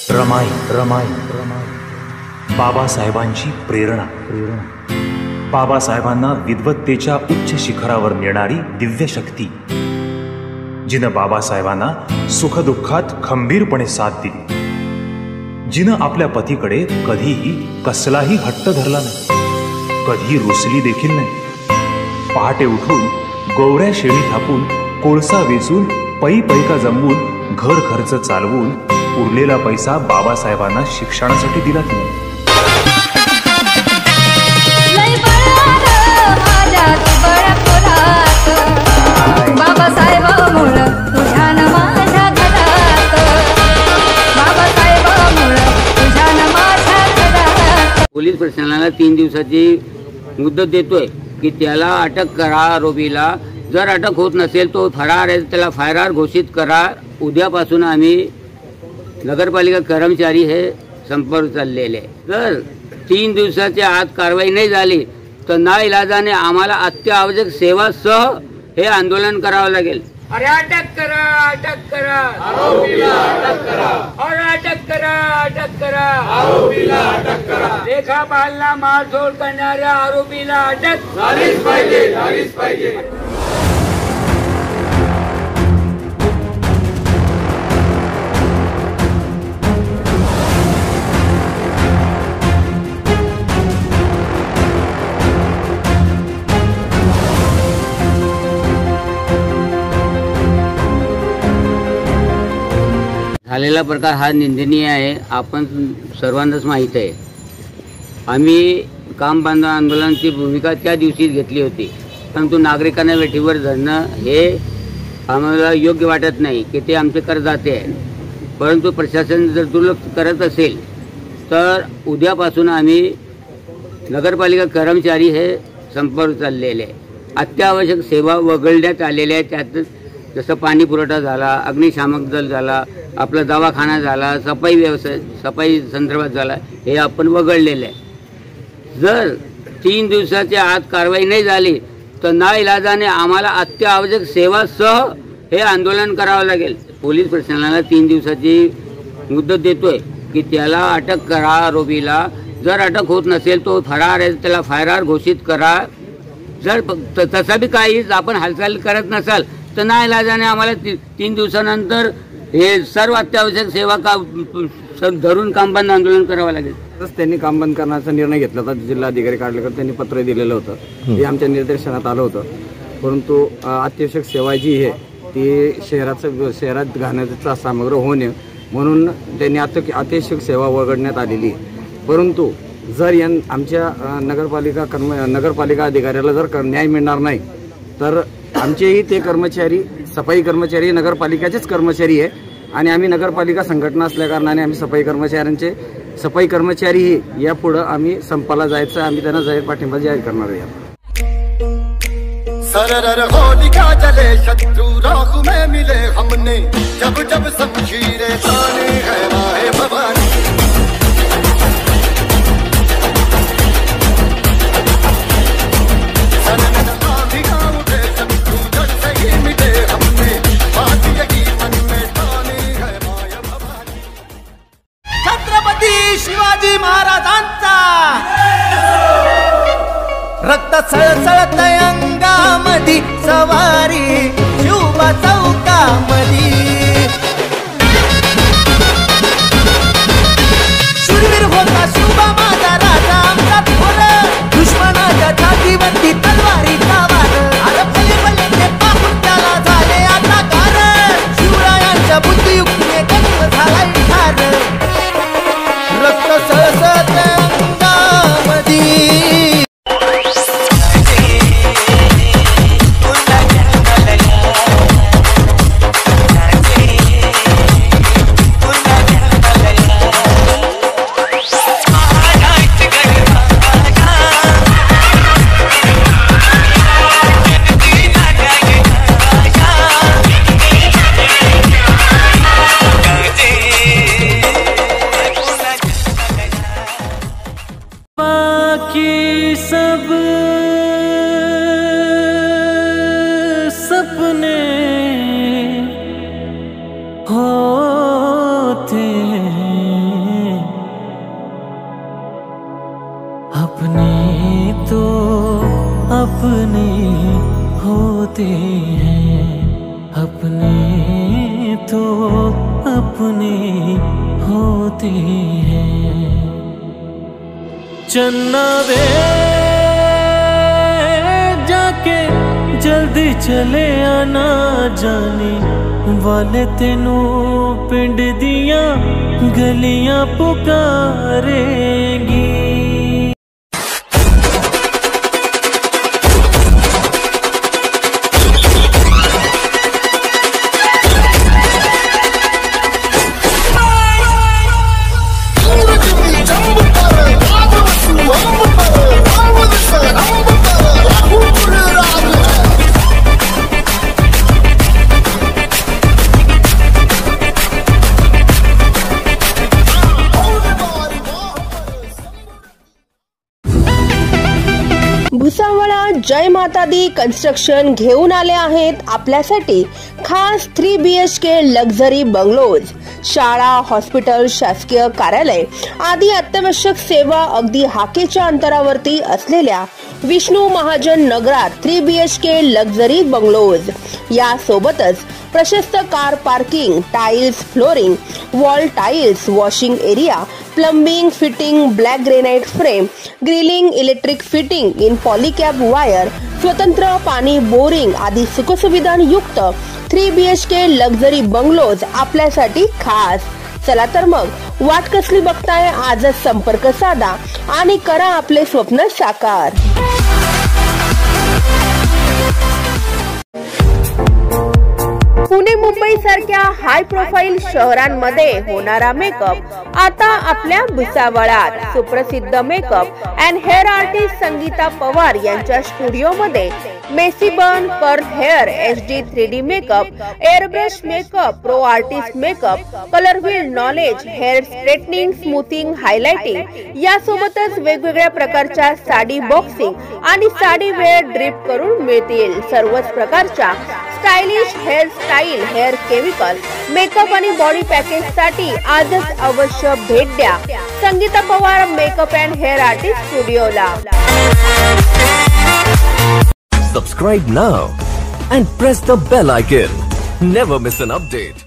रमाई रमाई बाबासाहेबांची प्रेरणा बाबासाहेबांना विद्वत्तेच्या उच्च शिखरावर नेणारी दिव्य शक्ती, जिनं बाबासाहेबांना सुखदुःखात खंबीरपणे साथ दिली, जिनं आपल्या पतीकडे कधीही कसलाही हट्ट धरला नाही, कधी रुसली देखील नाही। पहाटे उठून गोवऱ्या शेळी थापून, कोळसा वेचून, पै पैका जमवून, घर खर्च चालवून उरलेला पैसा बाबासाहेबांना शिक्षणासाठी दिला तिने। पोलीस प्रशासनाला 3 दिवसाची मुदत देतोय की त्याला अटक करा आरोपीला। जर अटक होत नसेल तो फरार आहे, त्याला फरार घोषित करा। उद्यापासून आम्ही नगरपालिका कर्मचारी हे संपर्क चाललेले। जर 3 दिवसाच्या आत कारवाई नाही झाली तर नाइलाजाने आम्हाला अत्यावश्यक सेवासह हे आंदोलन करावं लागेल। अरे अटक करा, अटक करा, आरोपीला अटक करा, और अटक करा, अटक करा, आरोपीला अटक करा। देखा पालना मारझोड करणाऱ्या आरोपीला अटक झालीच पाहिजे, झालीच पाहिजे। झालेला प्रकार हा निंदनीय आहे, आपण सर्वांनाच माहीत आहे। आम्ही काम बंद आंदोलनाची भूमिका त्या दिवशीच घेतली होती, परंतु नागरिकांना वेठीवर धरणं हे आम्हाला योग्य वाटत नाही की ते आमचे करदाते आहे। परंतु प्रशासन जर दुर्लक्ष करत असेल तर उद्यापासून आम्ही नगरपालिका कर्मचारी हे संपर्क चाललेले। अत्यावश्यक सेवा वगळण्यात आलेल्या आहेत, त्यात जसं पाणी पुरवठा झाला, अग्निशामक दल झाला, आपला दवाखाना झाला, सफाई व्यवसाय सफाई संदर्भात झाला, हे आपण वगळलेले आहे। जर 3 दिवसाच्या आत कारवाई नाही झाली तर नाइलाजाने आम्हाला अत्यावश्यक सेवासह हे आंदोलन करावं लागेल। पोलीस प्रशासनाला 3 दिवसाची मुदत देतोय की त्याला अटक करा आरोपीला। जर अटक होत नसेल तो फरार आहे, त्याला फरार घोषित करा। जर तसा बी काही आपण हालचाल करत नसाल तर नाइलाजाने आम्हाला 3 दिवसानंतर हे सर्व अत्यावश्यक सेवा धरून काम बंद आंदोलन करावं लागेल। त्यांनी काम बंद करण्याचा निर्णय घेतला होता, जिल्हाधिकारी कार्यालयाकडे त्यांनी पत्र दिलेलं होतं, हे आमच्या निर्देशनात आलं होतं। परंतु अत्यावश्यक सेवा जी आहे ती शहरात घाण्याचा सामग्री होणे म्हणून त्यांनी अत्यावश्यक सेवा वगळण्यात आलेली आहे। परंतु जर आमच्या नगरपालिका अधिकाऱ्याला जर न्याय मिळणार नाही तर आमचेही ते कर्मचारी सफाई कर्मचारी नगरपालिकेचेच कर्मचारी आहे आणि आम्ही नगरपालिका संघटना असल्या कारणाने आम्ही सफाई कर्मचारीही यापुढे आम्ही संपाला जायचं, आम्ही त्यांना जाहीर पाठिंबा जाहीर करणार आहे। सरर होलिका जले शत्रु राख में मिले हमने, जब जब शमशीरें ताने है माहे भवानी। छत्रपती शिवाजी महाराजांचा रक्त सळसळत अंगामधी सवारी शिवबा चौकामधी। शूरवीर होता शिवबा माझा राजा आमचा थोर, दुश्मनाच्या छातीवरती तलवारीचा वार। अरे भले भले ते पाहून त्याला झाले आता गार, शिवरायांच्या बुद्धियुक्तीने गणित झालाय ठार। रक्त सळसळत अंगामधी सब सपने होते हैं। अपने होते हैं, अपने तो अपने होते हैं। चन्ना वे जाके जल्दी चले आना, जाने वाले तेनू पिंड दियां गलियां पुकारेंगी। भुसावळात जय माता दी कन्स्ट्रक्शन घेऊन आले आहेत आपल्यासाठी खास 3 BHK लक्झरी बंगलोज। शाळा, हॉस्पिटल, शासकीय कार्यालय आदी अत्यावश्यक सेवा अगदी हाकेच्या अंतरावरती असलेल्या विष्णू महाजन नगरात 3 BHK लक्झरी बंगलोज। यासोबतच प्रशस्त car parking, tiles, flooring, wall tiles, washing area, plumbing, fitting, black granite frame, grilling, electric fitting in Polycab wire, स्वतंत्र पाणी बोरिंग आदी सुखसुविधांयुक्त 3 BHK लक्झरी बंगलोज आपल्यासाठी खास। चला तर मग वाट कसली बघताय, आजच संपर्क साधा आणि करा आपले स्वप्न साकार। पुणे, मुंबई सारख्या हाय प्रोफाईल शहरांमध्ये होणारा मेकअप आता आपल्या भुसावळात। सुप्रसिद्ध makeup and hair artist Sangeeta Pawar यांच्या स्टुडिओमध्ये messy bun, curl hair, HD 3D makeup, airbrush makeup, pro artist makeup, colour wheel knowledge, hair straightening, smoothing, highlighting यासोबतच वेगवेगळ्या प्रकारच्या साडी बॉक्सिंग आणि साडी वेअर ड्रिप करून मिळतील। सर्वच प्रकारच्या stylish hair style, hair chemical, makeup आणि बॉडी पॅकेज साठी आजच अवश्य भेट द्या Sangeeta Pawar makeup and hair artist स्टुडिओला। Subscribe now and press the bell icon. Never miss an update.